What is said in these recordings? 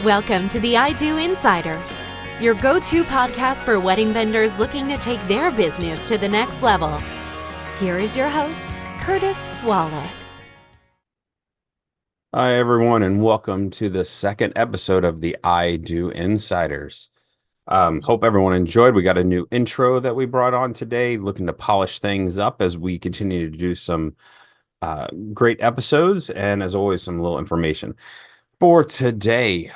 Welcome to the I Do Insiders, your go-to podcast for wedding vendors looking to take their business to the next level. Here is your host, Curtis Wallace. Hi, everyone, and welcome to the second episode of the I Do Insiders. Hope everyone enjoyed. We got a new intro that we brought on today, looking to polish things up as we continue to do some great episodes, and as always, some little information. For today,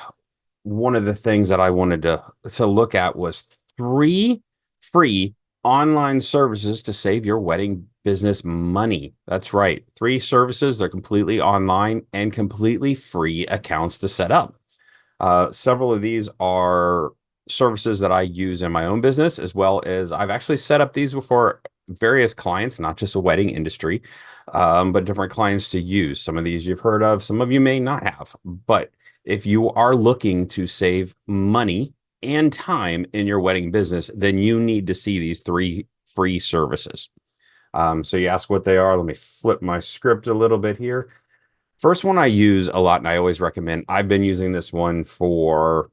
one of the things that I wanted to look at was 3 free online services to save your wedding business money. That's right. 3 services. They're completely online and completely free accounts to set up. Several of these are services that I use in my own business, as well as I've actually set up these for various clients, not just a wedding industry, but different clients to use. Some of these you've heard of, some of you may not have. But if you are looking to save money and time in your wedding business, then you need to see these 3 free services. So you ask what they are. Let me flip my script a little bit here. First one I use a lot, and I always recommend. I've been using this one for,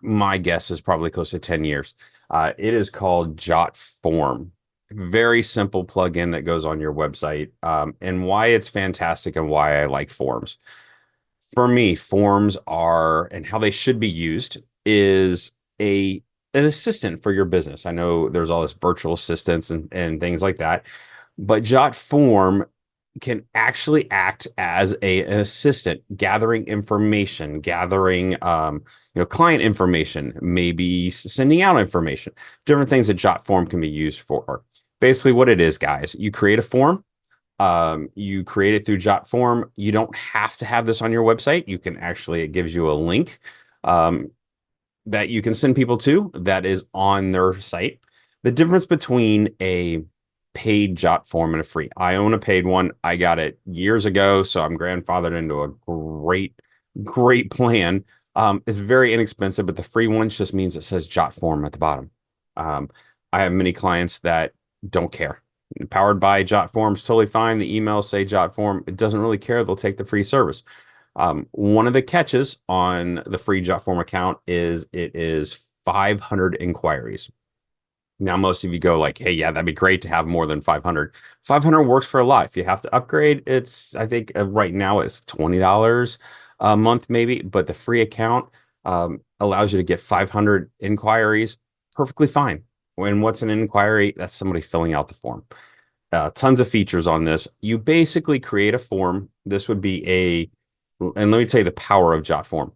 my guess is probably close to 10 years. It is called Jotform. Very simple plugin that goes on your website, and why it's fantastic and why I like forms. For me, forms are, and how they should be used, is an assistant for your business. I know there's all this virtual assistants and things like that, but Jotform can actually act as an assistant, gathering information, gathering client information, maybe sending out information, different things that Jotform can be used for. Basically what it is, guys, you create a form, you create it through Jotform. You don't have to have this on your website. You can actually, it gives you a link that you can send people to that is on their site. The difference between a paid Jotform and a free. I own a paid one. I got it years ago, so I'm grandfathered into a great plan. It's very inexpensive, but the free one just means it says Jotform at the bottom. I have many clients that don't care. Powered by Jotform is totally fine. The emails say Jotform. It doesn't really care. They'll take the free service. One of the catches on the free Jotform account is it is 500 inquiries. Now, most of you go like, hey, yeah, that'd be great to have more than 500. 500 works for a lot. If you have to upgrade, it's, I think right now it's $20 a month maybe, but the free account allows you to get 500 inquiries perfectly fine. When what's an inquiry? That's somebody filling out the form. Tons of features on this. You basically create a form. This would be and let me tell you the power of Jotform.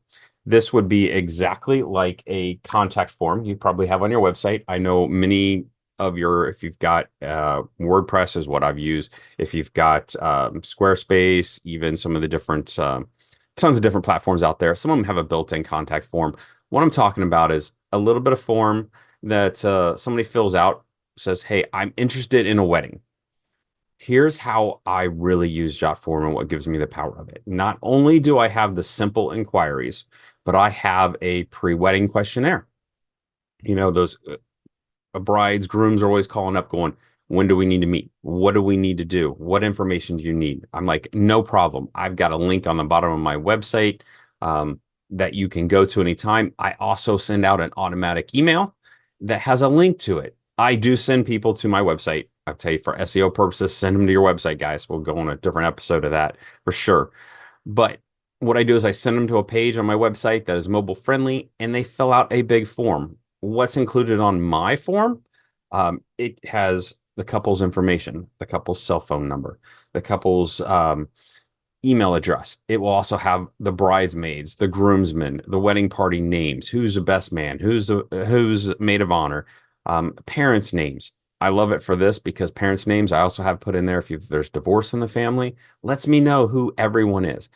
This would be exactly like a contact form you probably have on your website. I know many of if you've got WordPress is what I've used. If you've got Squarespace, even some of the different, tons of different platforms out there. Some of them have a built-in contact form. What I'm talking about is a little bit of form that somebody fills out, says, hey, I'm interested in a wedding. Here's how I really use Jotform and what gives me the power of it. Not only do I have the simple inquiries, but I have a pre-wedding questionnaire. You know, those brides, grooms are always calling up going, when do we need to meet? What do we need to do? What information do you need? I'm like, no problem. I've got a link on the bottom of my website that you can go to anytime. I also send out an automatic email that has a link to it. I do send people to my website. I'll tell you, for SEO purposes, send them to your website, guys. We'll go on a different episode of that for sure. But what I do is I send them to a page on my website that is mobile friendly, and they fill out a big form. What's included on my form? It has the couple's information, the couple's cell phone number, the couple's email address. It will also have the bridesmaids, the groomsmen, the wedding party names, who's the best man, who's maid of honor, parents' names. I love it for this because parents' names I also have put in there. If there's divorce in the family, lets me know who everyone is.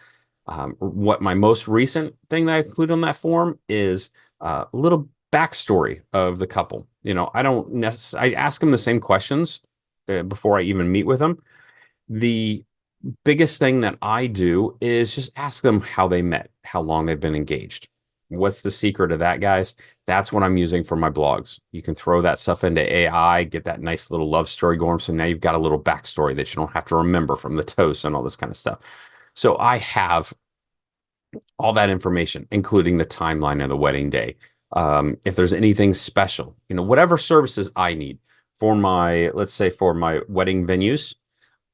What my most recent thing that I include on that form is a little backstory of the couple. You know, I ask them the same questions before I even meet with them. The biggest thing that I do is just ask them how they met, how long they've been engaged. What's the secret of that, guys? That's what I'm using for my blogs. You can throw that stuff into AI, get that nice little love story going. So now you've got a little backstory that you don't have to remember from the toast and all this kind of stuff. So I have all that information, including the timeline of the wedding day. If there's anything special, whatever services I need for my, let's say for my wedding venues,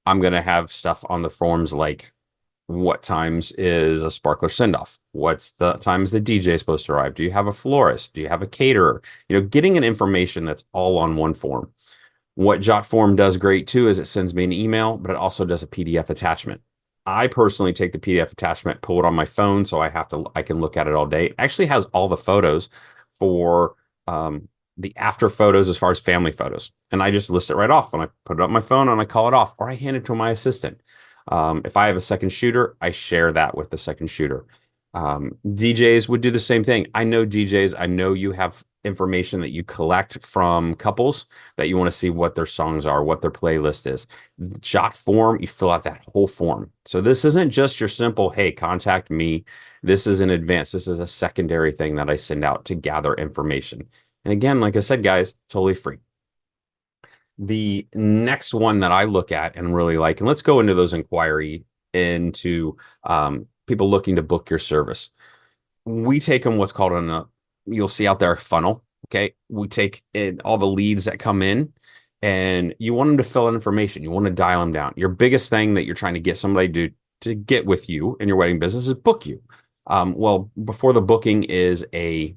I'm going to have stuff on the forms like what times is a sparkler send off? What's the times the DJ is supposed to arrive? Do you have a florist? Do you have a caterer? Getting an information that's all on one form. What Jotform does great too is it sends me an email, but it also does a PDF attachment. I personally take the PDF attachment, pull it on my phone, so I can look at it all day. It actually has all the photos for the after photos as far as family photos, and I just list it right off when I put it on my phone and I call it off, or I hand it to my assistant. If I have a second shooter, I share that with the second shooter. DJs would do the same thing. I know DJs, I know you have information that you collect from couples that you want to see what their songs are, what their playlist is. Jotform, you fill out that whole form. So this isn't just your simple, hey, contact me. This is an advance. This is a secondary thing that I send out to gather information. And again, like I said, guys, totally free. The next one that I look at and really like, and let's go into those inquiry into people looking to book your service. We take them what's called you'll see out there, a funnel. Okay. We take in all the leads that come in, and you want them to fill out information. You want to dial them down. Your biggest thing that you're trying to get somebody to get with you in your wedding business is book you. Well, before the booking is a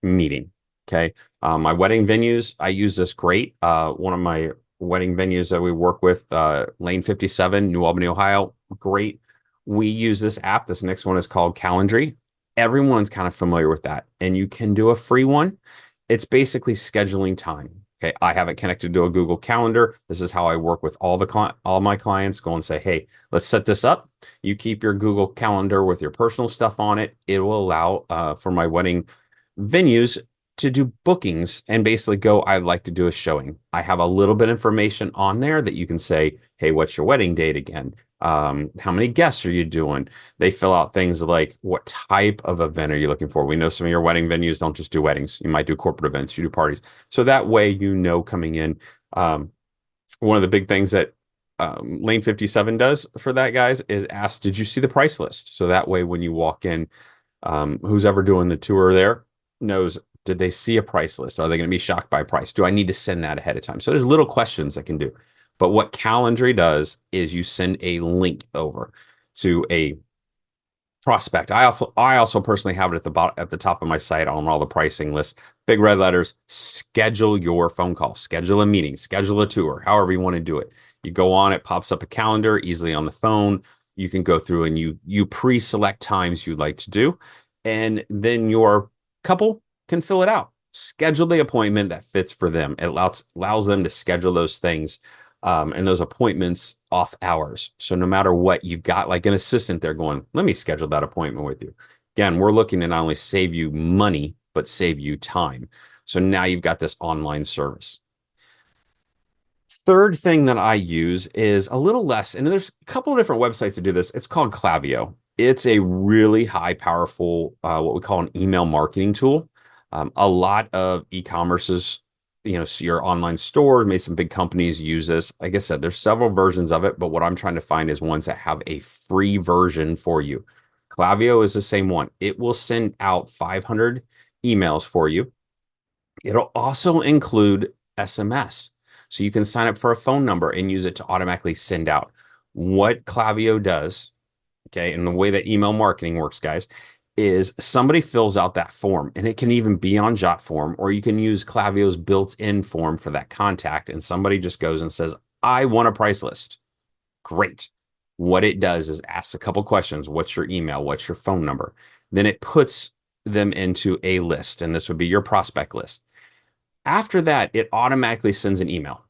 meeting. Okay. My wedding venues, I use this great. One of my wedding venues that we work with, Lane 57, New Albany, Ohio. Great. We use this app. This next one is called Calendly. Everyone's kind of familiar with that. And you can do a free one. It's basically scheduling time. Okay. I have it connected to a Google Calendar. This is how I work with all my clients. Go and say, hey, let's set this up. You keep your Google Calendar with your personal stuff on it. It will allow for my wedding venues to do bookings and basically go, I'd like to do a showing. I have a little bit of information on there that you can say, hey, what's your wedding date again? How many guests are you doing? They fill out things like, what type of event are you looking for? We know some of your wedding venues don't just do weddings. You might do corporate events, you do parties. So that way, coming in, one of the big things that Lane 57 does for that, guys, is ask, did you see the price list? So that way, when you walk in, who's ever doing the tour there knows, did they see a price list? Are they going to be shocked by price? Do I need to send that ahead of time? So there's little questions I can do. But what Calendly does is you send a link over to a prospect. I also personally have it at the top of my site on all the pricing lists. Big red letters, schedule your phone call, schedule a meeting, schedule a tour, however you want to do it. You go on, it pops up a calendar easily on the phone. You can go through and you pre-select times you'd like to do. And then your couple can fill it out. Schedule the appointment that fits for them. It allows them to schedule those things and those appointments off hours. So no matter what, you've got like an assistant there going, let me schedule that appointment with you. Again, we're looking to not only save you money, but save you time. So now you've got this online service. Third thing that I use is a little less, and there's a couple of different websites that do this. It's called Klaviyo. It's a really high, powerful, what we call an email marketing tool. A lot of e-commerces, your online store, maybe some big companies use this. Like I said, there's several versions of it, but what I'm trying to find is ones that have a free version for you. Klaviyo is the same one. It will send out 500 emails for you. It'll also include SMS. So you can sign up for a phone number and use it to automatically send out. What Klaviyo does, okay, and the way that email marketing works, guys, is somebody fills out that form, and it can even be on Jotform, or you can use Klaviyo's built-in form for that contact, and somebody just goes and says, I want a price list. Great. What it does is asks a couple questions. What's your email? What's your phone number? Then it puts them into a list, and this would be your prospect list. After that, it automatically sends an email.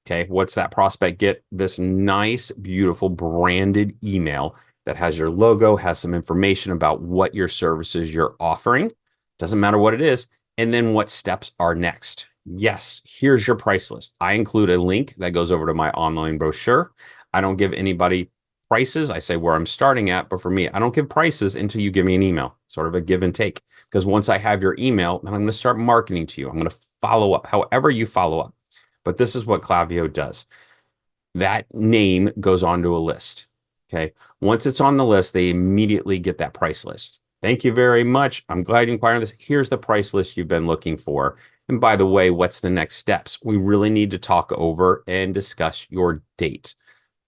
Okay, what's that prospect get? This nice, beautiful branded email that has your logo, has some information about what your services you're offering. Doesn't matter what it is. And then what steps are next. Yes, here's your price list. I include a link that goes over to my online brochure. I don't give anybody prices. I say where I'm starting at, but for me, I don't give prices until you give me an email, sort of a give and take. Because once I have your email, then I'm going to start marketing to you. I'm going to follow up, however you follow up. But this is what Klaviyo does. That name goes onto a list. Okay. Once it's on the list, they immediately get that price list. Thank you very much. I'm glad you inquired on this. Here's the price list you've been looking for. And by the way, what's the next steps? We really need to talk over and discuss your date.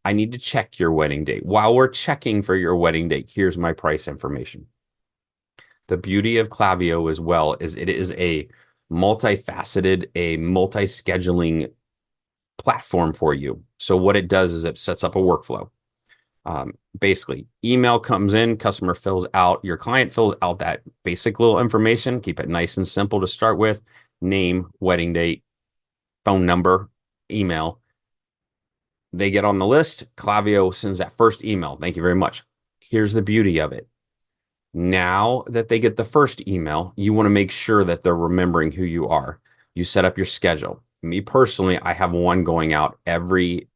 I need to check your wedding date. While we're checking for your wedding date, here's my price information. The beauty of Klaviyo as well is it is a multifaceted, a multi-scheduling platform for you. So what it does is it sets up a workflow. Basically, email comes in, customer fills out, your client fills out that basic little information. Keep it nice and simple to start with: name, wedding date, phone number, email. They get on the list. Klaviyo sends that first email. Thank you very much. Here's the beauty of it. Now that they get the first email, you want to make sure that they're remembering who you are. You set up your schedule. Me personally, I have one going out every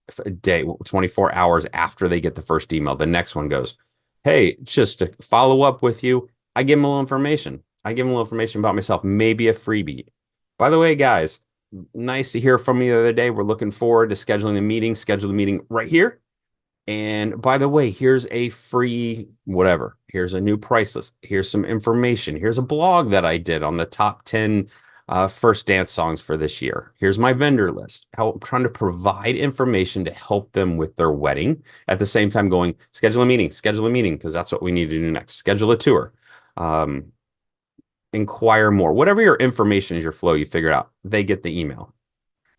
day, 24 hours after they get the first email. The next one goes, hey, just to follow up with you, I give them a little information. I give them a little information about myself, maybe a freebie. By the way, guys, nice to hear from you the other day. We're looking forward to scheduling a meeting. Schedule the meeting right here. And by the way, here's a free whatever. Here's a new price list. Here's some information. Here's a blog that I did on the top 10 first dance songs for this year. Here's my vendor list. I'm trying to provide information to help them with their wedding. At the same time going, schedule a meeting, because that's what we need to do next. Schedule a tour. Inquire more. Whatever your information is, your flow, you figure it out. They get the email.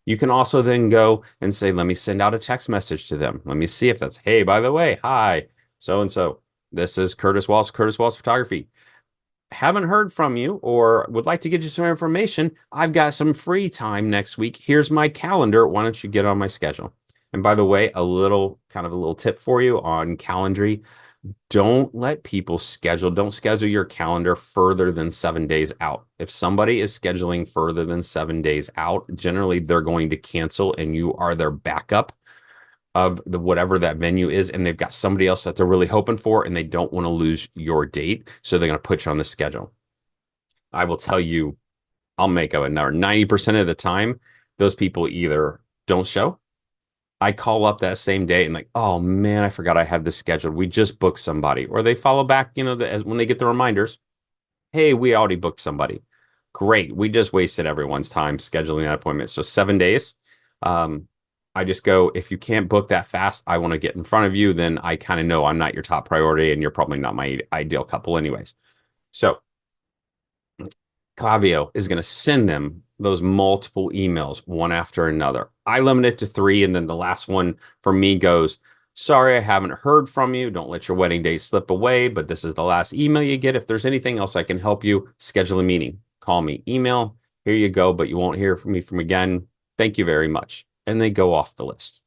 You can also then go and say, let me send out a text message to them. Let me see if that's, hey, by the way, hi, so-and-so. This is Curtis Walls Photography. Haven't heard from you or would like to get you some information. I've got some free time next week. Here's my calendar. Why don't you get on my schedule? And by the way, a little tip for you on Calendly. Don't schedule your calendar further than 7 days out. If somebody is scheduling further than 7 days out, generally they're going to cancel and you are their backup of whatever that venue is. And they've got somebody else that they're really hoping for and they don't want to lose your date. So they're going to put you on the schedule. I will tell you, I'll make up a number. 90% of the time, those people either don't show. I call up that same day and like, oh man, I forgot I had this scheduled. We just booked somebody. Or they follow back, when they get the reminders. Hey, we already booked somebody. Great. We just wasted everyone's time scheduling that appointment. So 7 days. I just go, if you can't book that fast, I want to get in front of you. Then I kind of know I'm not your top priority and you're probably not my ideal couple anyways. So Klaviyo is going to send them those multiple emails one after another. I limit it to 3. And then the last one for me goes, sorry, I haven't heard from you. Don't let your wedding day slip away, but this is the last email you get. If there's anything else I can help you, schedule a meeting, call me, email, here you go, but you won't hear from me again. Thank you very much. And they go off the list.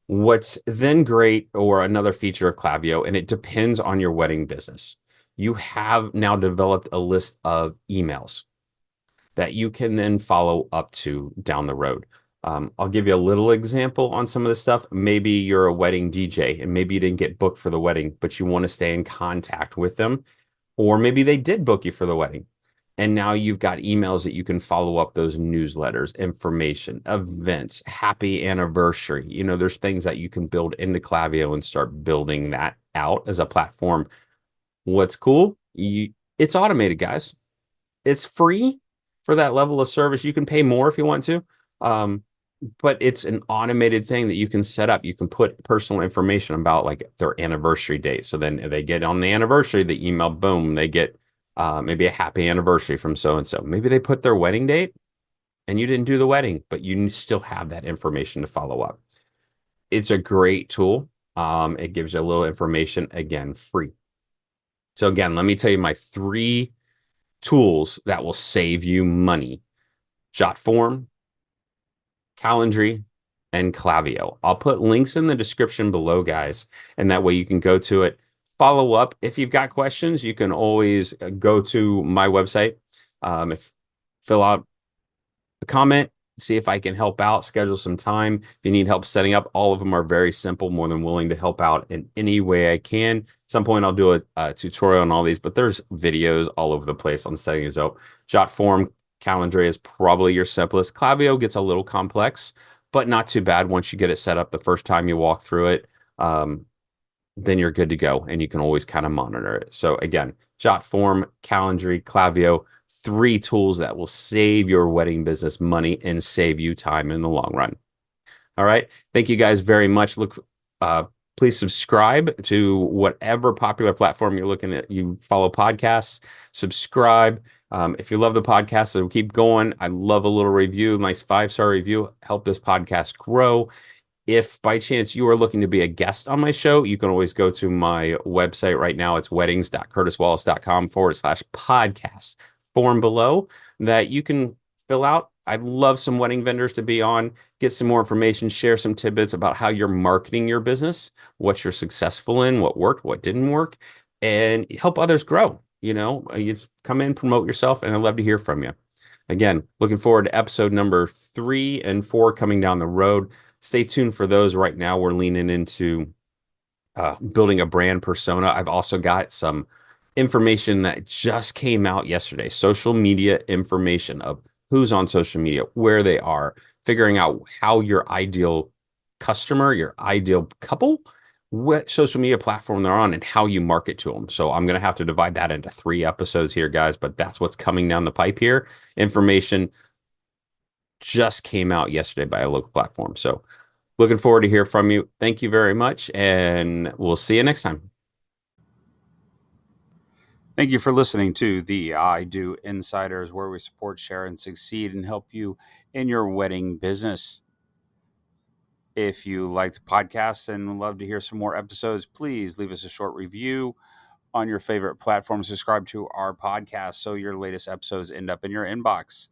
What's then great, or another feature of Klaviyo, and it depends on your wedding business. You have now developed a list of emails that you can then follow up to down the road. I'll give you a little example on some of this stuff. Maybe you're a wedding DJ and maybe you didn't get booked for the wedding, but you want to stay in contact with them. Or maybe they did book you for the wedding. And now you've got emails that you can follow up those newsletters, information, events, happy anniversary. There's things that you can build into Klaviyo and start building that out as a platform. What's cool? It's automated, guys. It's free for that level of service. You can pay more if you want to, but it's an automated thing that you can set up. You can put personal information about like their anniversary date. So then they get on the anniversary, the email, boom, they get maybe a happy anniversary from so-and-so. Maybe they put their wedding date and you didn't do the wedding, but you still have that information to follow up. It's a great tool. It gives you a little information, again, free. So again, let me tell you my 3 tools that will save you money: Jotform, Calendly, and Klaviyo. I'll put links in the description below, guys, and that way you can go to it, follow up. If you've got questions, you can always go to my website, fill out a comment, see if I can help out, schedule some time. If you need help setting up, all of them are very simple, more than willing to help out in any way I can. At some point, I'll do a tutorial on all these, but there's videos all over the place on setting these up. Jotform, Calendly is probably your simplest. Klaviyo gets a little complex, but not too bad once you get it set up the first time you walk through it. then you're good to go, and you can always kind of monitor it. So again, Jotform, Calendly, Klaviyo, 3 tools that will save your wedding business money and save you time in the long run. All right. Thank you guys very much. Please subscribe to whatever popular platform you're looking at. You follow podcasts, subscribe. If you love the podcast, so keep going. I love a little review, nice 5-star review. Help this podcast grow. If by chance you are looking to be a guest on my show, you can always go to my website right now. It's weddings.curtiswallace.com/podcast form below that you can fill out. I'd love some wedding vendors to be on, get some more information, share some tidbits about how you're marketing your business, what you're successful in, what worked, what didn't work, and help others grow. You come in, promote yourself, and I'd love to hear from you. Again, looking forward to episode number 3 and 4 coming down the road. Stay tuned for those. Right now, we're leaning into building a brand persona. I've also got some information that just came out yesterday, social media information of who's on social media, where they are, figuring out how your ideal customer, your ideal couple, what social media platform they're on, and how you market to them. So I'm going to have to divide that into 3 episodes here, guys, but that's what's coming down the pipe here. Information just came out yesterday by a local platform. So looking forward to hear from you. Thank you very much, and we'll see you next time. Thank you for listening to the I Do Insiders, where we support, share, and succeed and help you in your wedding business. If you liked the podcast and would love to hear some more episodes, please leave us a short review on your favorite platform. Subscribe to our podcast so your latest episodes end up in your inbox.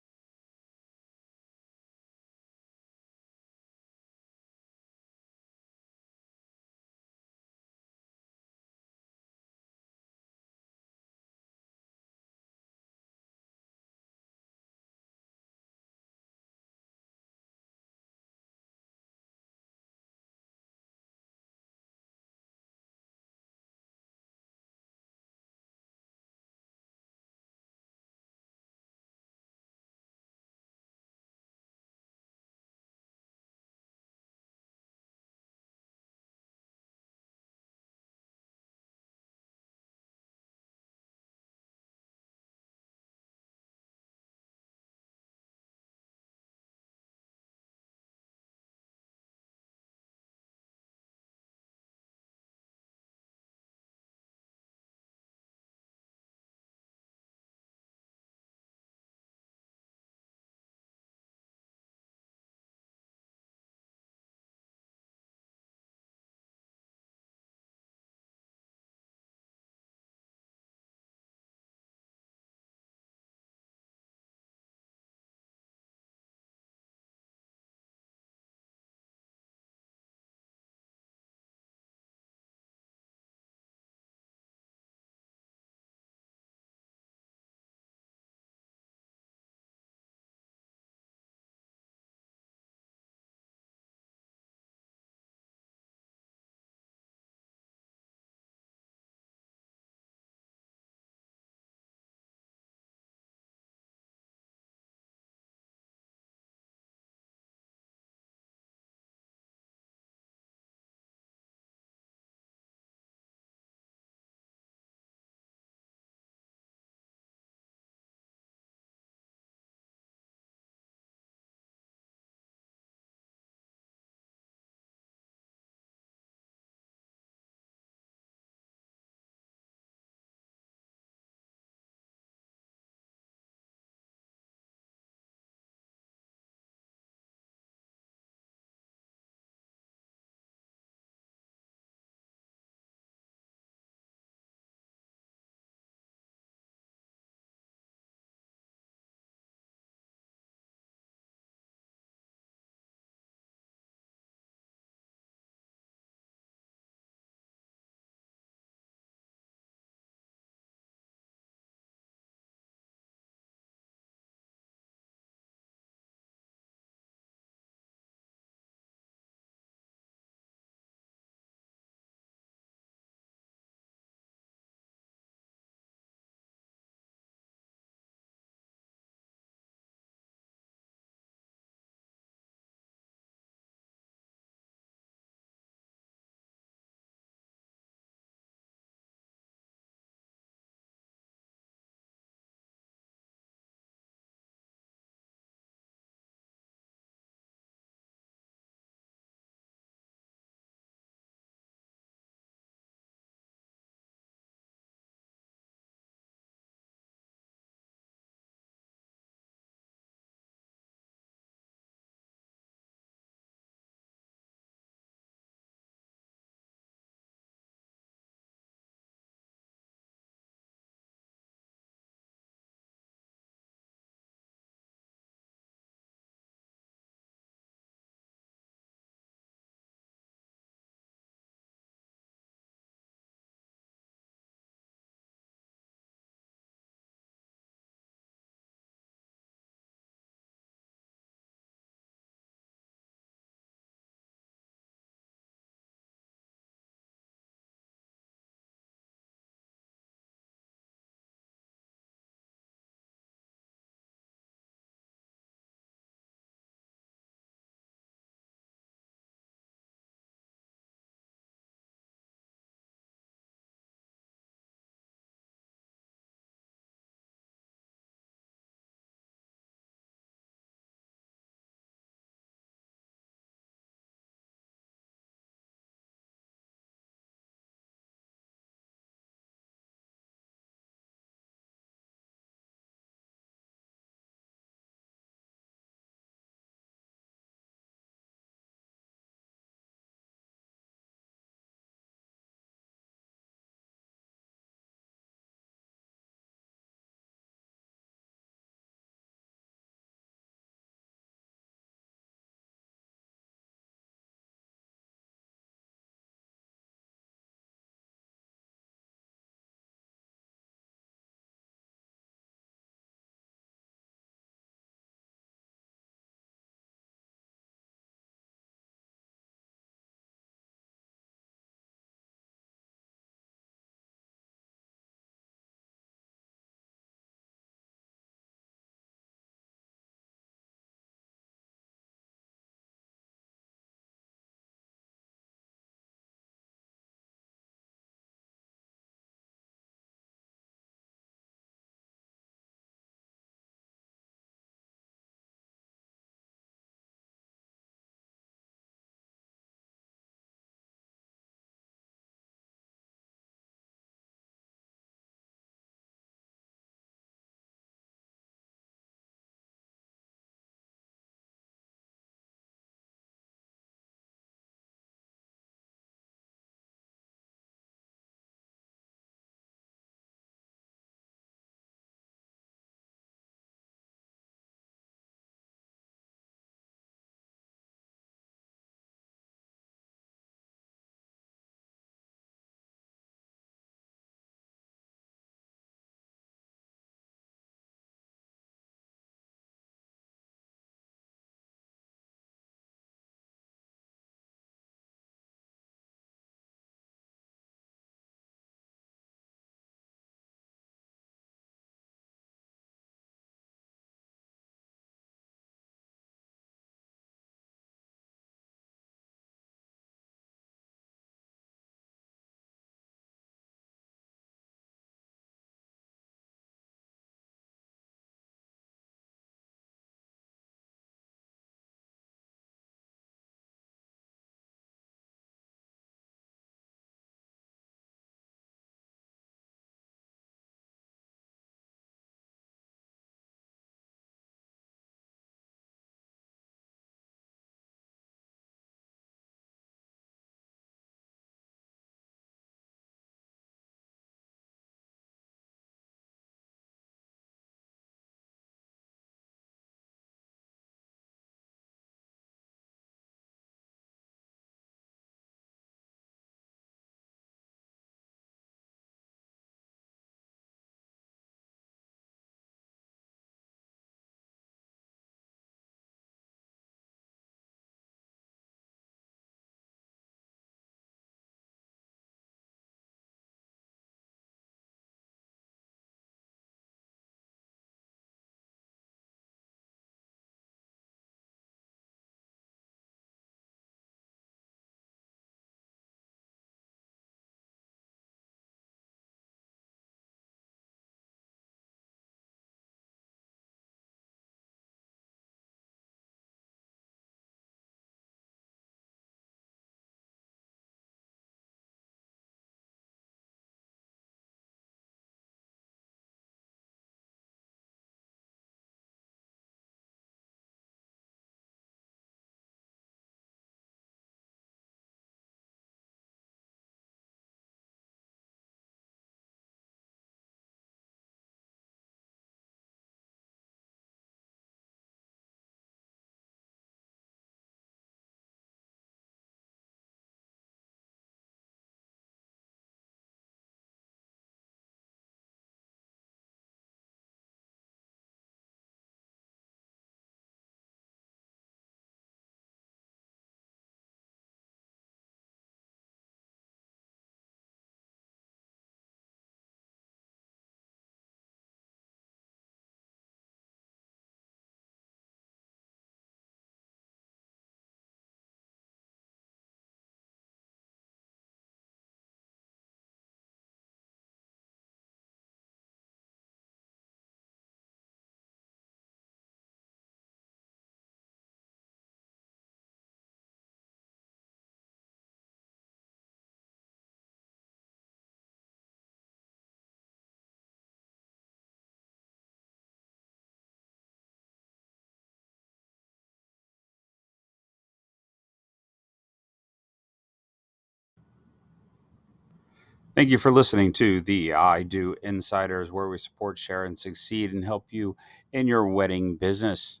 Thank you for listening to the I Do Insiders, where we support, share, and succeed and help you in your wedding business.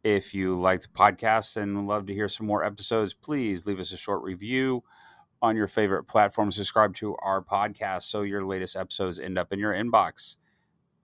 If you liked the podcast and would love to hear some more episodes, please leave us a short review on your favorite platform. Subscribe to our podcast so your latest episodes end up in your inbox.